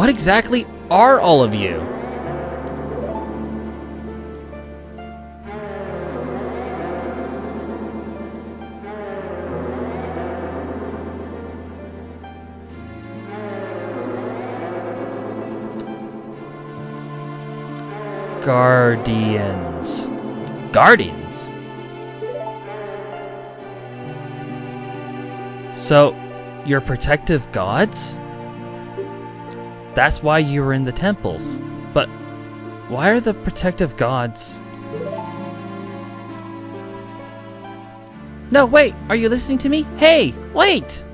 What exactly are all of you? Guardians. Guardians? So, you're protective gods? That's why you were in the temples. But why are the protective gods... No, wait! Are you listening to me? Hey, wait!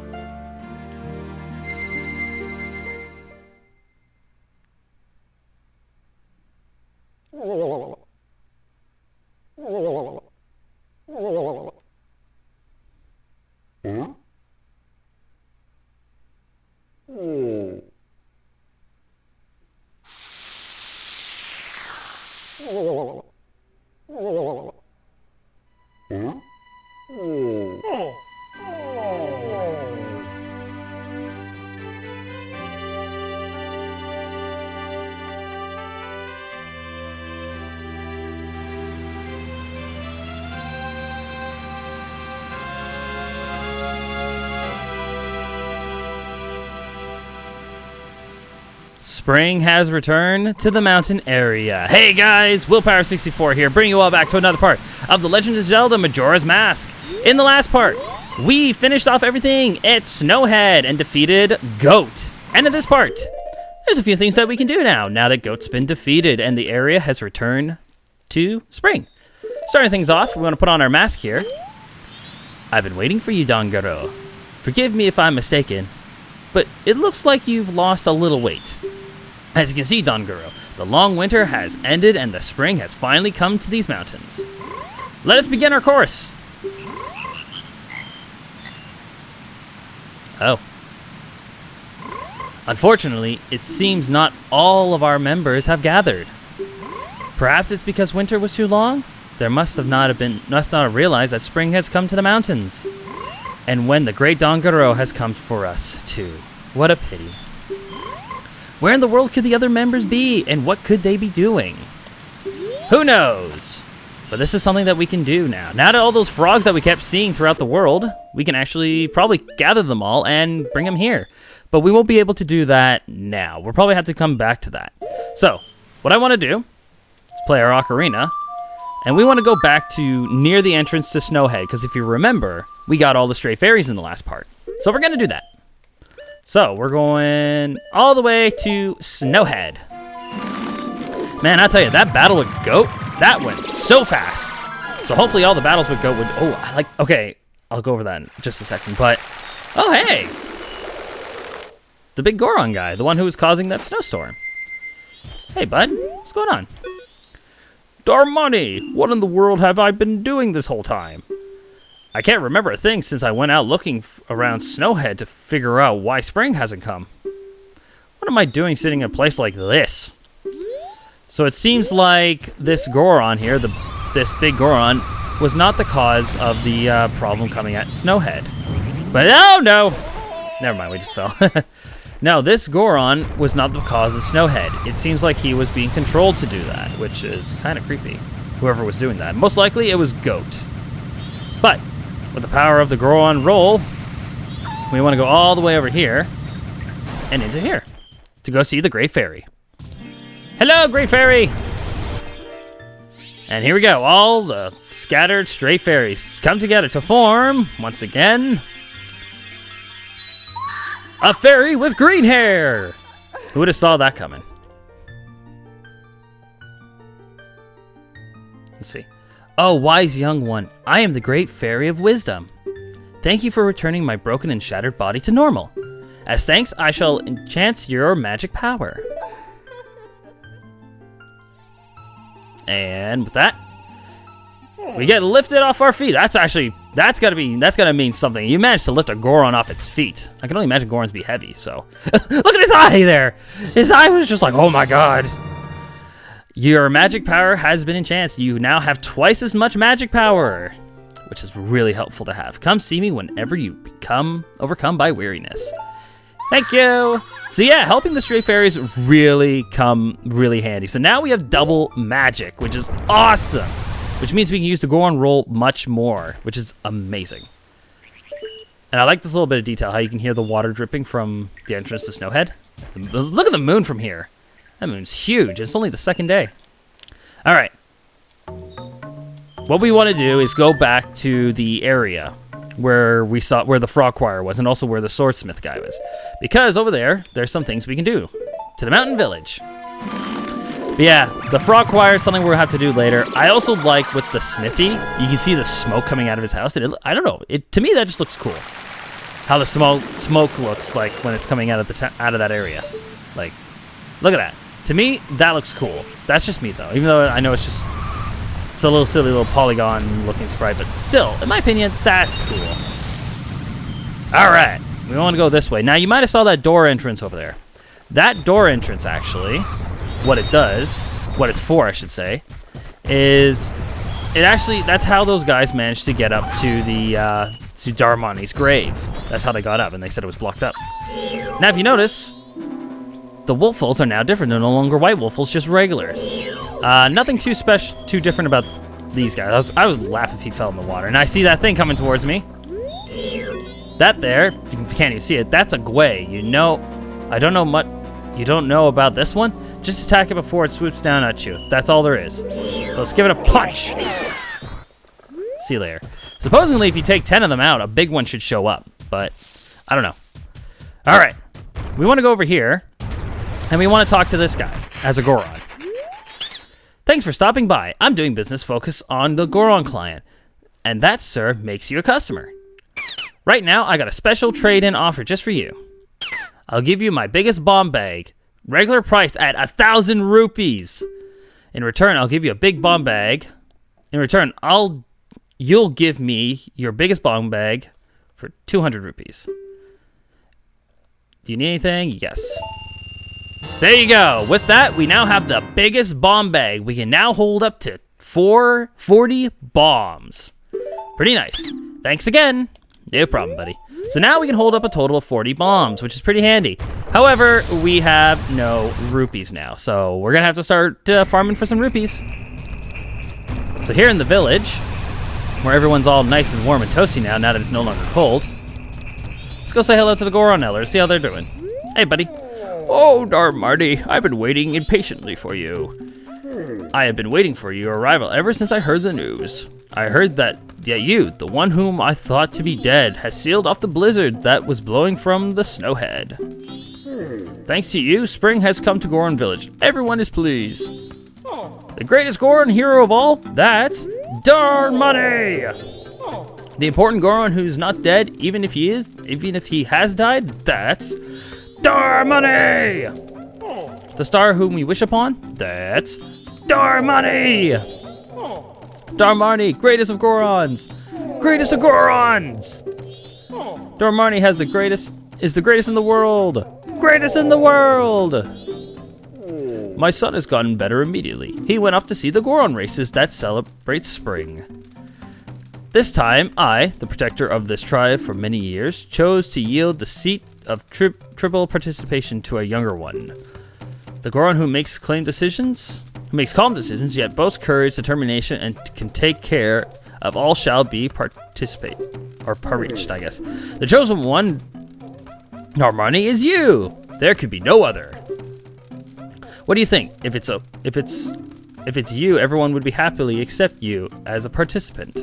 Spring has returned to the mountain area. Hey guys, Willpower64 here, bringing you all back to another part of The Legend of Zelda Majora's Mask. In the last part, we finished off everything at Snowhead and defeated Goat. And in this part, there's a few things that we can do now that Goat's been defeated and the area has returned to spring. Starting things off, we want to put on our mask here. I've been waiting for you, Dongoro. Forgive me if I'm mistaken, but it looks like you've lost a little weight. As you can see, Dongoro, the long winter has ended and the spring has finally come to these mountains. Let us begin our course. Oh. Unfortunately, it seems not all of our members have gathered. Perhaps it's because winter was too long? There must not have realized that spring has come to the mountains. And when the great Dongoro has come for us, too. What a pity. Where in the world could the other members be, and what could they be doing? Who knows? But this is something that we can do now. Now that all those frogs that we kept seeing throughout the world, we can actually probably gather them all and bring them here. But we won't be able to do that now. We'll probably have to come back to that. So, what I want to do is play our ocarina, and we want to go back to near the entrance to Snowhead, because if you remember, we got all the stray fairies in the last part. So we're going to do that. So, we're going all the way to Snowhead. Man, I'll tell you, that battle with Goat, that went so fast. So hopefully all the battles with Goat would... Oh, okay, I'll go over that in just a second, but... Oh, hey! The big Goron guy, the one who was causing that snowstorm. Hey, bud, what's going on? Darmani, what in the world have I been doing this whole time? I can't remember a thing since I went out looking around Snowhead to figure out why spring hasn't come. What am I doing sitting in a place like this? So it seems like this Goron here, this big Goron, was not the cause of the problem coming at Snowhead. But oh no! Never mind, we just fell. No, this Goron was not the cause of Snowhead. It seems like he was being controlled to do that, which is kind of creepy. Whoever was doing that. Most likely it was Goat. But with the power of the Goron roll, we want to go all the way over here and into here to go see the Great Fairy. Hello, Great Fairy! And here we go. All the scattered stray fairies come together to form, once again, a fairy with green hair! Who would have saw that coming? Let's see. Oh, wise young one, I am the Great Fairy of Wisdom. Thank you for returning my broken and shattered body to normal. As thanks, I shall enchant your magic power. And with that, we get lifted off our feet. That's gotta mean something. You managed to lift a Goron off its feet. I can only imagine Gorons be heavy, so. Look at his eye there! His eye was just like, oh my god. Your magic power has been enchanted. You now have twice as much magic power, which is really helpful to have. Come see me whenever you become overcome by weariness. Thank you. So yeah, helping the stray fairies really handy. So now we have double magic, which is awesome. Which means we can use the Goron roll much more, which is amazing. And I like this little bit of detail, how you can hear the water dripping from the entrance to Snowhead. Look at the moon from here. That moon's huge. It's only the second day. All right. What we want to do is go back to the area where the frog choir was, and also where the swordsmith guy was, because over there's some things we can do to the mountain village. But yeah, the frog choir is something we'll have to do later. I also like with the smithy, you can see the smoke coming out of his house. I don't know. To me that just looks cool. How the smoke looks like when it's coming out of that area. Like, look at that. To me, that looks cool. That's just me though. Even though I know it's a little silly little polygon looking sprite, but still, in my opinion, that's cool. All right, we want to go this way. Now, you might have saw that door entrance over there. That door entrance, actually, what it's for, I should say, is that's how those guys managed to get up to to Darmani's grave. That's how they got up, and they said it was blocked up. Now, if you notice, the wolfholes are now different. They're no longer white wolfholes, just regulars. Nothing too different about these guys. I would laugh if he fell in the water. And I see that thing coming towards me. That there, if you can't even see it, that's a gwei. You don't know about this one? Just attack it before it swoops down at you. That's all there is. So let's give it a punch. See you later. Supposedly, if you take 10 of them out, a big one should show up. But, I don't know. All right. We want to go over here. And we want to talk to this guy as a Goron. Thanks for stopping by. I'm doing business focus on the Goron client. And that, sir, makes you a customer. Right now, I got a special trade-in offer just for you. I'll give you my biggest bomb bag. Regular price at 1,000 rupees. In return, I'll give you a big bomb bag. In return, you'll give me your biggest bomb bag for 200 rupees. Do you need anything? Yes. There you go. With that, we now have the biggest bomb bag. We can now hold up to 40 bombs. Pretty nice. Thanks again. No problem, buddy. So now we can hold up a total of 40 bombs, which is pretty handy. However, we have no rupees now, so we're going to have to start farming for some rupees. So here in the village, where everyone's all nice and warm and toasty now that it's no longer cold, let's go say hello to the Goron Elders, see how they're doing. Hey, buddy. Oh, Darmarty, I've been waiting impatiently for you. I have been waiting for your arrival ever since I heard the news. I heard that you, the one whom I thought to be dead, has sealed off the blizzard that was blowing from the Snowhead. Thanks to you, spring has come to Goron Village. Everyone is pleased. The greatest Goron hero of all, that's Darmani! The important Goron who's not dead, even if he has died, that's Darmani! The star whom we wish upon, that's Darmani! Darmani, greatest of Gorons! Greatest of Gorons! Darmani is the greatest in the world! Greatest in the world! My son has gotten better immediately. He went off to see the Goron races that celebrate spring. This time, I, the protector of this tribe for many years, chose to yield the seat of triple participation to a younger one. The Goron who makes calm decisions, yet boasts courage, determination, and can take care of all shall be reached, I guess. The chosen one, Darmani, is you. There could be no other. What do you think? If it's you, everyone would be happily accept you as a participant.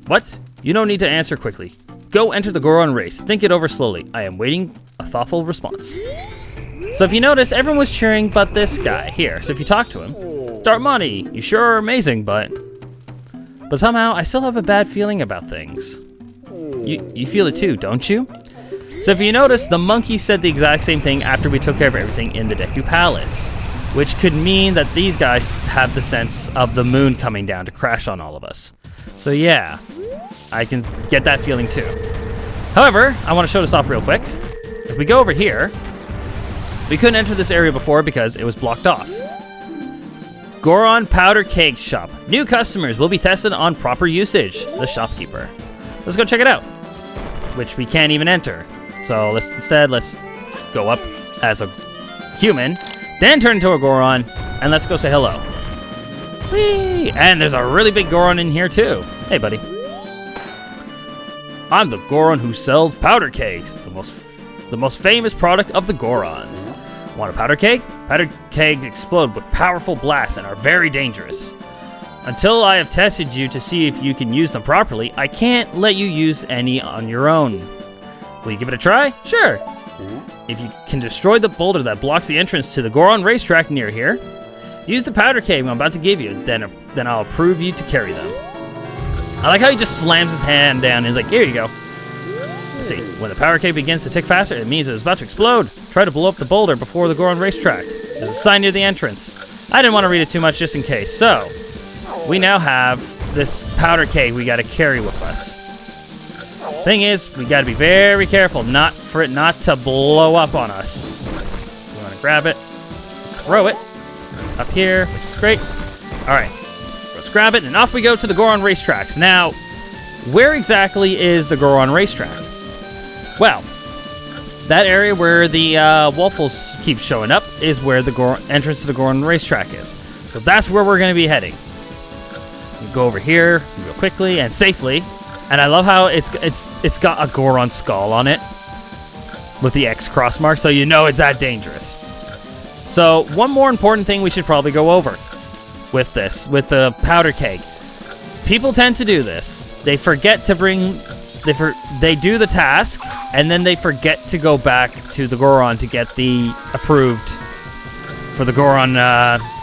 What? You don't need to answer quickly. Go enter the Goron race. Think it over slowly. I am waiting a thoughtful response. So if you notice, everyone was cheering but this guy here. So if you talk to him, Darmani, you sure are amazing, but somehow I still have a bad feeling about things. You feel it too, don't you? So if you notice, the monkey said the exact same thing after we took care of everything in the Deku Palace, which could mean that these guys have the sense of the moon coming down to crash on all of us. So yeah, I can get that feeling too. However, I want to show this off real quick. If we go over here, we couldn't enter this area before because it was blocked off. Goron Powder Cake Shop. New customers will be tested on proper usage. The shopkeeper. Let's go check it out. Which we can't even enter. So let's go up as a human, then turn into a Goron, and let's go say hello. Whee! And there's a really big Goron in here too. Hey, buddy. I'm the Goron who sells powder kegs, the most famous product of the Gorons. Want a powder keg? Powder kegs explode with powerful blasts and are very dangerous. Until I have tested you to see if you can use them properly, I can't let you use any on your own. Will you give it a try? Sure. If you can destroy the boulder that blocks the entrance to the Goron racetrack near here, use the powder keg I'm about to give you, then I'll approve you to carry them. I like how he just slams his hand down and he's like, here you go. Let's see, when the powder keg begins to tick faster, it means it's about to explode. Try to blow up the boulder before the Goron racetrack. There's a sign near the entrance. I didn't want to read it too much just in case, so we now have this powder keg we gotta carry with us. Thing is, we gotta be very careful for it not to blow up on us. We wanna grab it, throw it up here, which is great. All right, let's grab it, and off we go to the Goron racetracks. Now, where exactly is the Goron racetrack? Well, that area where the waffles keep showing up is where the entrance to the Goron racetrack is. So that's where we're gonna be heading. We go over here, we go quickly and safely. And I love how it's got a Goron skull on it with the X cross mark, so you know it's that dangerous. So one more important thing we should probably go over with the powder keg. People tend to do this. They forget to bring, they do the task, and then they forget to go back to the Goron to get the approved for the Goron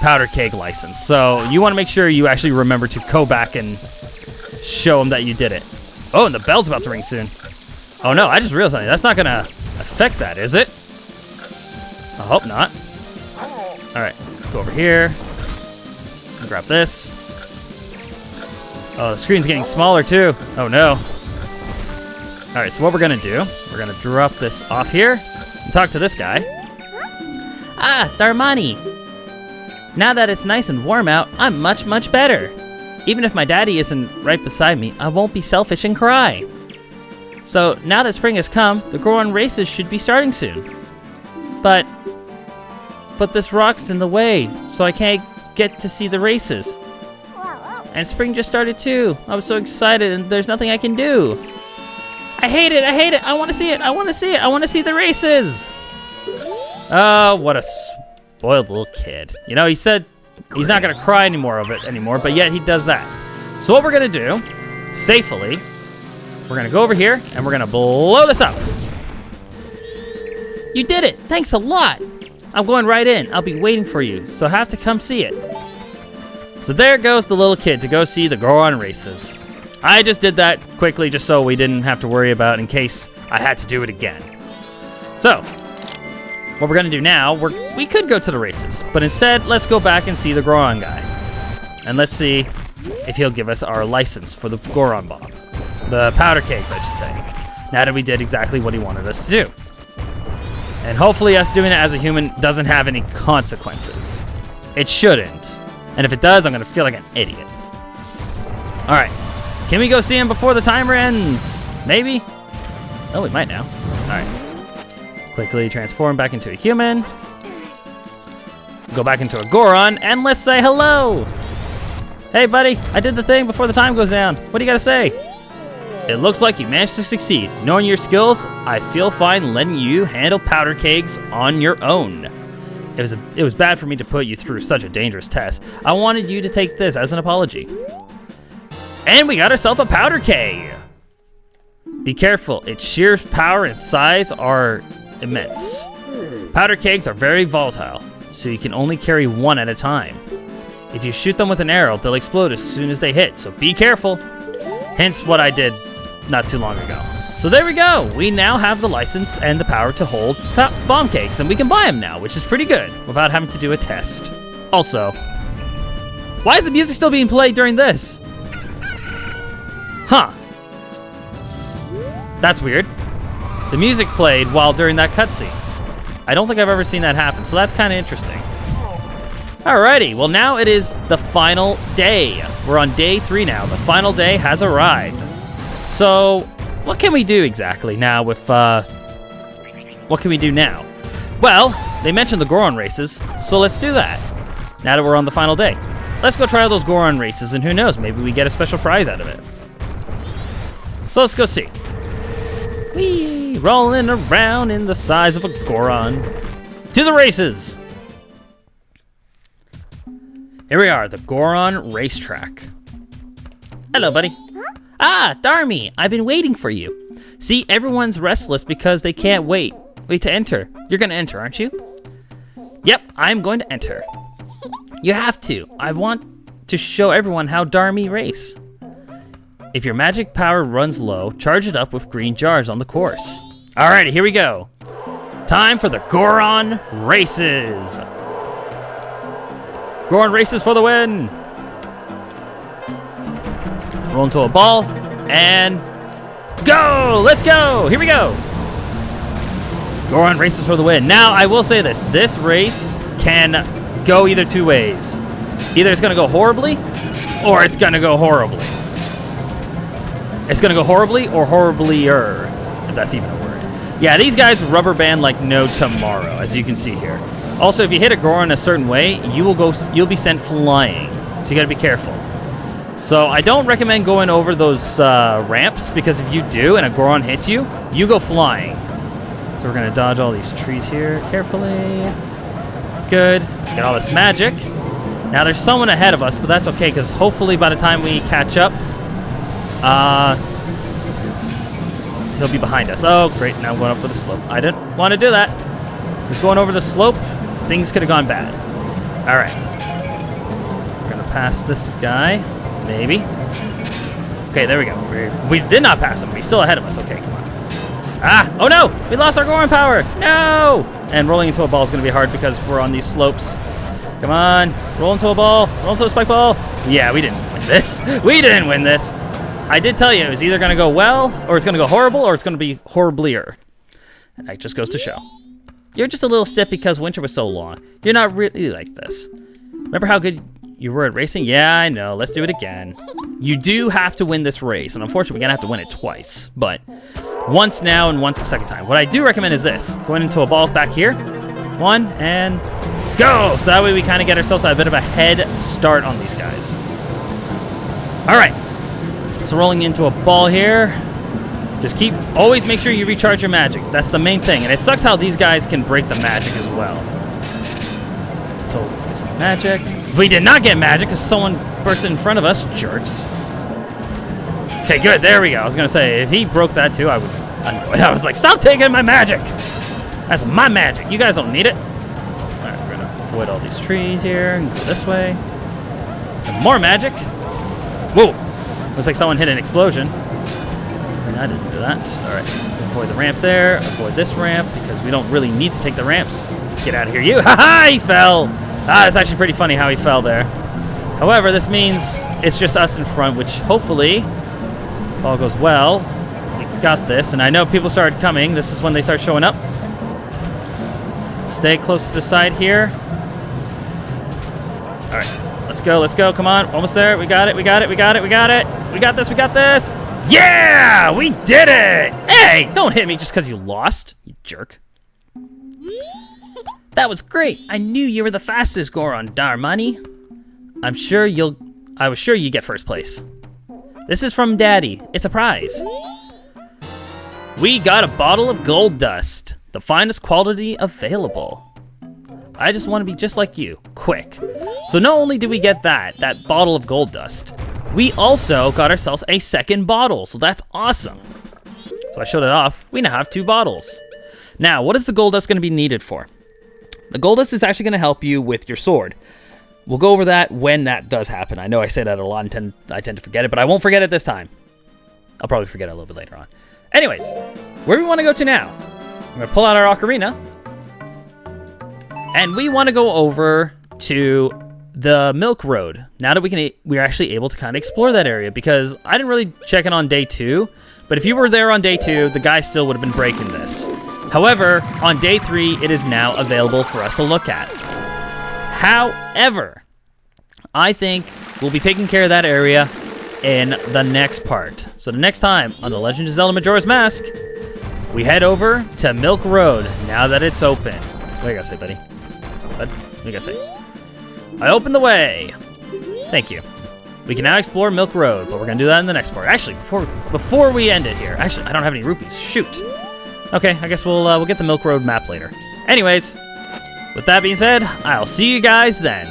powder keg license. So you want to make sure you actually remember to go back and show them that you did it. Oh, and the bell's about to ring soon. Oh no, I just realized something. That's not gonna affect that, is it? I hope not. Alright, go over here. Grab this. Oh, the screen's getting smaller too. Oh no. Alright, so what we're gonna do, we're gonna drop this off here and talk to this guy. Ah, Darmani. Now that it's nice and warm out, I'm much, much better. Even if my daddy isn't right beside me, I won't be selfish and cry. So, now that spring has come, the Goron races should be starting soon. But this rock's in the way, so I can't get to see the races. And spring just started too. I was so excited and there's nothing I can do. I hate it, I want to see it, I want to see the races! Oh, what a spoiled little kid. You know, he said he's not gonna cry anymore, but yet he does that. So what we're gonna do, safely, we're gonna go over here and we're gonna blow this up. You did it! Thanks a lot! I'm going right in. I'll be waiting for you, so have to come see it. So there goes the little kid to go see the Goron races. I just did that quickly just so we didn't have to worry about in case I had to do it again. So, what we're gonna do now, we could go to the races, but instead, let's go back and see the Goron guy. And let's see if he'll give us our license for the Goron bomb. The powder kegs, I should say. Now that we did exactly what he wanted us to do. And hopefully us doing it as a human doesn't have any consequences. It shouldn't. And if it does, I'm gonna feel like an idiot. All right, can we go see him before the timer ends? Maybe? Oh, we might now. All right. Quickly transform back into a human. Go back into a Goron, and let's say hello! Hey, buddy, I did the thing before the time goes down. What do you gotta say? It looks like you managed to succeed. Knowing your skills, I feel fine letting you handle powder kegs on your own. It was bad for me to put you through such a dangerous test. I wanted you to take this as an apology. And we got ourselves a powder keg! Be careful, its sheer power and size are immense. Powder kegs are very volatile, so you can only carry one at a time. If you shoot them with an arrow, they'll explode as soon as they hit, so be careful. Hence what I did not too long ago. So there we go. We now have the license and the power to hold bomb kegs, and we can buy them now, which is pretty good, without having to do a test. Also, why is the music still being played during this? Huh. That's weird. The music played while during that cutscene. I don't think I've ever seen that happen, so that's kind of interesting. Alrighty, well now it is the final day. We're on day 3 now. The final day has arrived. So, what can we do exactly now with what can we do now? Well, they mentioned the Goron races, so let's do that. Now that we're on the final day. Let's go try out those Goron races, and who knows, maybe we get a special prize out of it. So let's go see. Whee! Rolling around in the size of a Goron. To the races! Here we are, the Goron racetrack. Hello, buddy. Ah, Darmy, I've been waiting for you. See, everyone's restless because they can't wait to enter. You're gonna enter, aren't you? Yep, I'm going to enter. You have to. I want to show everyone how Darmy race. If your magic power runs low, charge it up with green jars on the course. Alrighty, here we go. Time for the Goron races. Goron races for the win. Roll into a ball and go. Let's go. Here we go. Goron races for the win. Now, I will say this. This race can go either two ways. Either it's going to go horribly or it's going to go horribly. It's going to go horribly or horriblier, if that's even a word. Yeah, these guys rubber band like no tomorrow, as you can see here. Also, if you hit a Goron a certain way, you'll be sent flying. So you got to be careful. So I don't recommend going over those ramps, because if you do and a Goron hits you, you go flying. So we're going to dodge all these trees here carefully. Good. Get all this magic. Now there's someone ahead of us, but that's okay, because hopefully by the time we catch up, he'll be behind us. Oh, great. Now I'm going up for the slope. I didn't want to do that. Just going over the slope, things could have gone bad. All right. We're going to pass this guy. Maybe. Okay, there we go. We did not pass him. He's still ahead of us. Okay, come on. Ah! Oh, no! We lost our Goron power! No! And rolling into a ball is going to be hard because we're on these slopes. Come on. Roll into a ball. Roll into a spike ball. Yeah, we didn't win this. We didn't win this. I did tell you it was either going to go well, or it's going to go horrible, or it's going to be horriblier. And that just goes to show. You're just a little stiff because winter was so long. You're not really like this. Remember how good you were at racing? Yeah, I know. Let's do it again. You do have to win this race, and unfortunately, we're going to have to win it twice. But once now and once the second time. What I do recommend is this. Going into a ball back here. One, and go! So that way we kind of get ourselves a bit of a head start on these guys. All right. So rolling into a ball here. Just always make sure you recharge your magic. That's the main thing. And it sucks how these guys can break the magic as well. So let's get some magic. We did not get magic because someone burst in front of us, jerks. Okay, good. There we go. I was going to say, if he broke that too, I would annoy. I was like, stop taking my magic. That's my magic. You guys don't need it. All right, we're going to avoid all these trees here and go this way. Some more magic. Whoa. Looks like someone hit an explosion. I didn't do that. All right. Avoid the ramp there. Avoid this ramp because we don't really need to take the ramps. Get out of here, you. Ha-ha! He fell. Ah, it's actually pretty funny how he fell there. However, this means it's just us in front, which hopefully, if all goes well, we got this. And I know people started coming. This is when they start showing up. Stay close to the side here. All right. Let's go. Let's go. Come on. Almost there. We got it. We got it. We got it. We got it. We got this. We got this. Yeah! We did it! Hey! Don't hit me just because you lost, you jerk. That was great. I knew you were the fastest Goron, Darmani. I was sure you get first place. This is from Daddy. It's a prize. We got a bottle of gold dust. The finest quality available. I just want to be just like you. Quick. So not only did we get that bottle of gold dust, we also got ourselves a second bottle, so that's awesome. So I showed it off. We now have 2 bottles. Now, what is the gold dust going to be needed for? The gold dust is actually going to help you with your sword. We'll go over that when that does happen. I know I say that a lot and I tend to forget it, but I won't forget it this time. I'll probably forget it a little bit later on. Anyways, where do we want to go to now? We're going to pull out our ocarina. And we want to go over to the Milk Road. Now that we're actually able to kind of explore that area, because I didn't really check it on day 2, but if you were there on day 2, the guy still would have been breaking this. However, on day 3, it is now available for us to look at. However, I think we'll be taking care of that area in the next part. So the next time on The Legend of Zelda Majora's Mask, we head over to Milk Road now that it's open. What do you gotta say, buddy? What do you gotta say? I opened the way. Thank you. We can now explore Milk Road, but we're gonna do that in the next part. Actually, before we end it here. Actually, I don't have any rupees. Shoot. Okay, I guess we'll get the Milk Road map later. Anyways, with that being said, I'll see you guys then.